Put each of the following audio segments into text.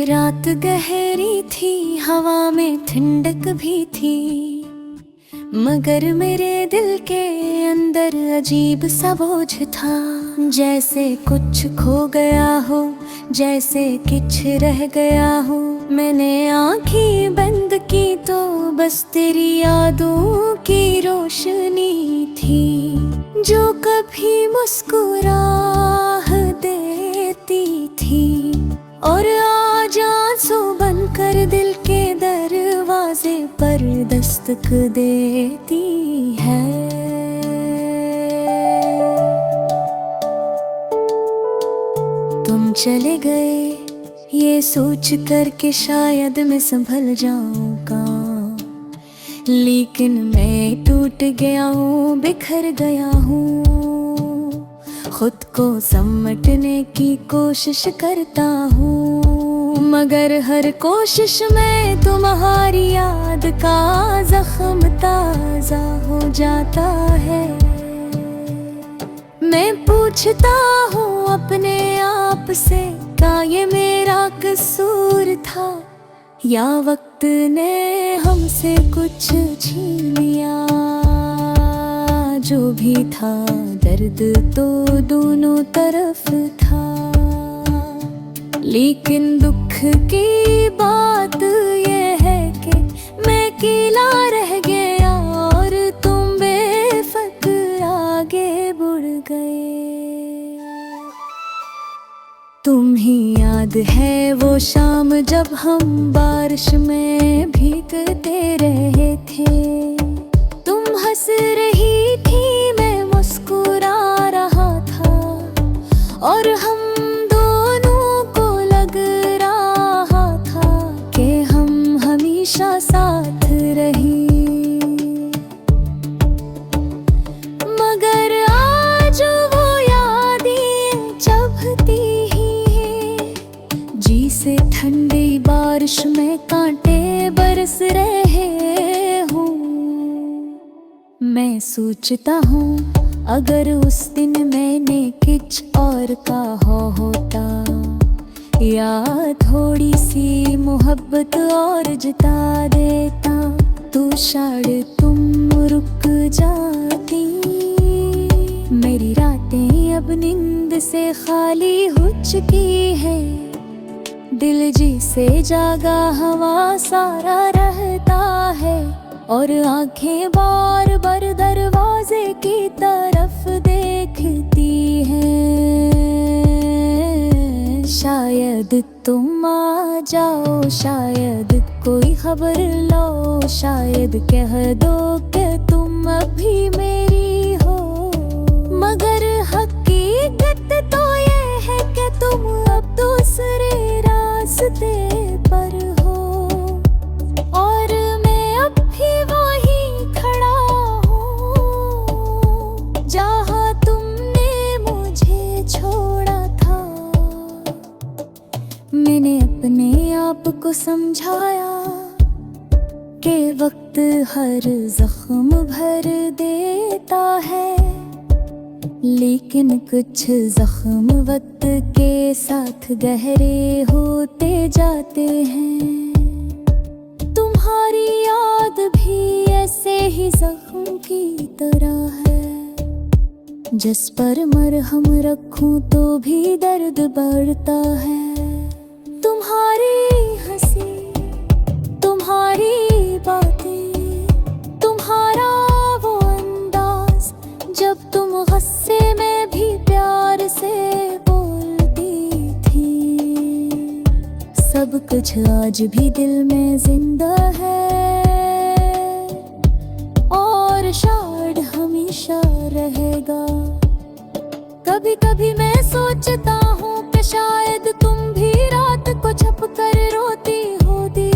रात गहरी थी, हवा में ठंडक भी थी, मगर मेरे दिल के अंदर अजीब सा बोझ था। जैसे कुछ खो गया हो, जैसे कुछ रह गया हो। मैंने आँखें बंद की तो बस तेरी यादों की रोशनी थी, जो कभी मुस्कुराह देती थी और आज आंसू बनकर दिल के दरवाजे पर दस्तक देती है। तुम चले गए ये सोच कर के शायद मैं संभल जाऊंगा, लेकिन मैं टूट गया हूँ, बिखर गया हूँ। खुद को समेटने की कोशिश करता हूँ, मगर हर कोशिश में तुम्हारी याद का जख्म ताजा हो जाता है। मैं पूछता हूँ अपने आप से, क्या ये मेरा कसूर था या वक्त ने हमसे कुछ छीन लिया। जो भी था दर्द तो दोनों तरफ था, लेकिन दुख की बात ये है कि मैं अकेला रह गया और तुम बेफिक्र आगे बढ़ गए। तुम ही याद है वो शाम जब हम बारिश में भीगते रहे थे। तुम हंस रही थी, मैं मुस्कुरा रहा था और हम दोनों को लग रहा था कि हम हमेशा साथ रहें। मगर आज वो यादें चुभती ही हैं, जी से ठंडी बारिश में कांटे बरस रहे हूँ। मैं सोचता हूँ अगर उस दिन मैंने कुछ और कहा होता, या थोड़ी सी मोहब्बत और जता देता, तो शायद तुम रुक जाती। मेरी रातें अब नींद से खाली हो चुकी है, दिल जी से जागा हवा सारा रहता है और आंखें बार बार दरवाजे की तरफ देखती हैं। शायद तुम आ जाओ, शायद कोई खबर लो, शायद कह दो कि तुम अभी मेरी हो। मगर हकीकत तो ये है कि तुम अब दूसरे रास्ते पर हो और मैं अब भी वहीं खड़ा हूँ जहाँ तुमने मुझे छोड़ा था। मैंने अपने आप को समझाया कि वक्त हर जख्म भर देता है, लेकिन कुछ जख्म वक्त के साथ गहरे होते जाते हैं। तुम्हारी याद भी ऐसे ही जख्म की तरह है, जिस पर मरहम रखूं तो भी दर्द बढ़ता है। तुम्हारी हंसी, तुम्हारी बातें, तुम्हारा वो अंदाज जब तुम गुस्से में भी प्यार से बोलती थी, सब कुछ आज भी दिल में जिंदा है और शायद हमेशा रहेगा। कभी कभी मैं सोचता हूँ कि शायद तुम भी रात को छुप कर रोती होती,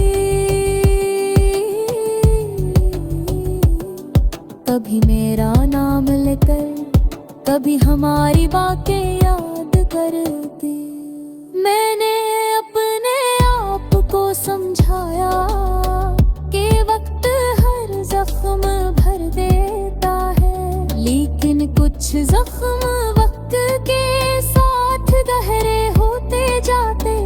कभी मेरा नाम लेकर, कभी हमारी बातें याद करती। मैंने अपने आप को समझाया कि वक्त हर जख्म भर देता है, लेकिन कुछ जख्म वक्त के साथ गहरे होते जाते हैं।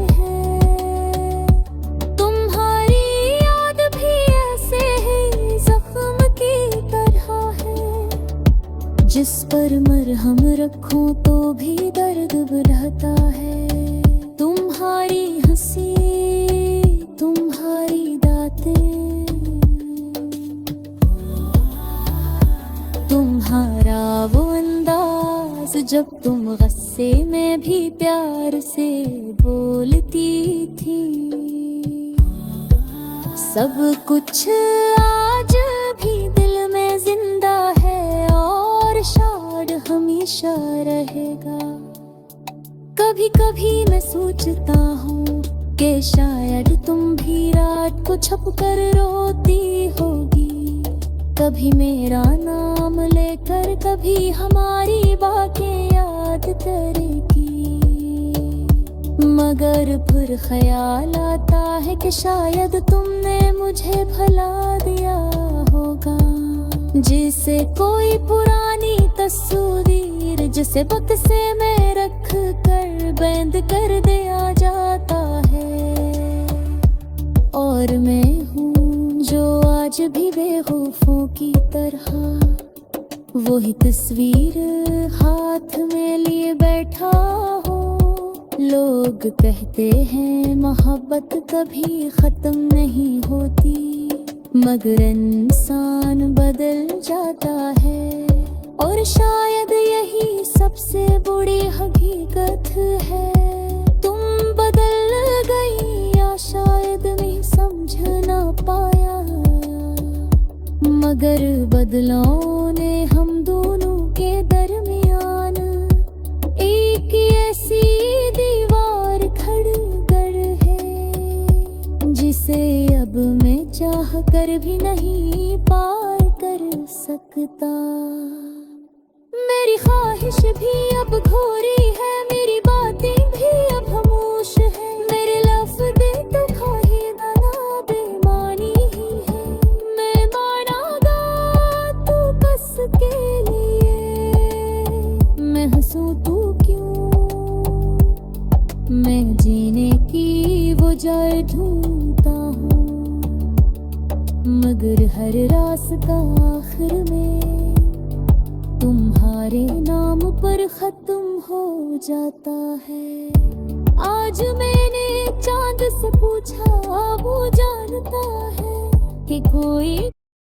पर मरहम रखूं तो भी दर्द बढ़ता है। तुम्हारी हंसी, तुम्हारी बातें, तुम्हारा वो अंदाज जब तुम गुस्से में भी प्यार से बोलती थी। सब कुछ आज भी दिल में जिंदा है और शायद हमेशा रहेगा। कभी कभी मैं सोचता हूँ कि शायद तुम भी रात को छुप कर रोती होगी, कभी मेरा नाम लेकर, कभी हमारी बातें याद करेगी। मगर फिर ख्याल आता है कि शायद तुमने मुझे भुला दिया होगा, जिसे कोई पुरानी तस्वीर जिसे वक्त से मैं रख कर बंद कर दिया जाता है। और मैं हूँ जो आज भी बेखौफों की तरह वही तस्वीर हाथ में लिए बैठा हो। लोग कहते हैं मोहब्बत कभी खत्म नहीं होती, मगर इंसान बदल जाता है। और शायद यही सबसे बड़ी हकीकत है। तुम बदल गई या शायद मैं समझ ना पाया, मगर बदलाव ने हम दोनों के दरमियान एक ऐसी दीवार खड़ी कर है, जिसे अब मैं चाह कर भी नहीं पार कर सकता। मेरी ख्वाहिश भी अब घोरी है, मेरी बातें भी अब खामोश है, मेरे लफ्ज़ तो खाहिदा ना बेमानी ही है। मैं मानागा तू बस के लिए, मैं हंसूं तू क्यों, मैं जीने की वजह ढूंढता हूँ, मगर हर रास्ता आखिर में तुम्हारे नाम पर खत्म हो जाता है। आज मैंने चांद से पूछा, वो जानता है कि कोई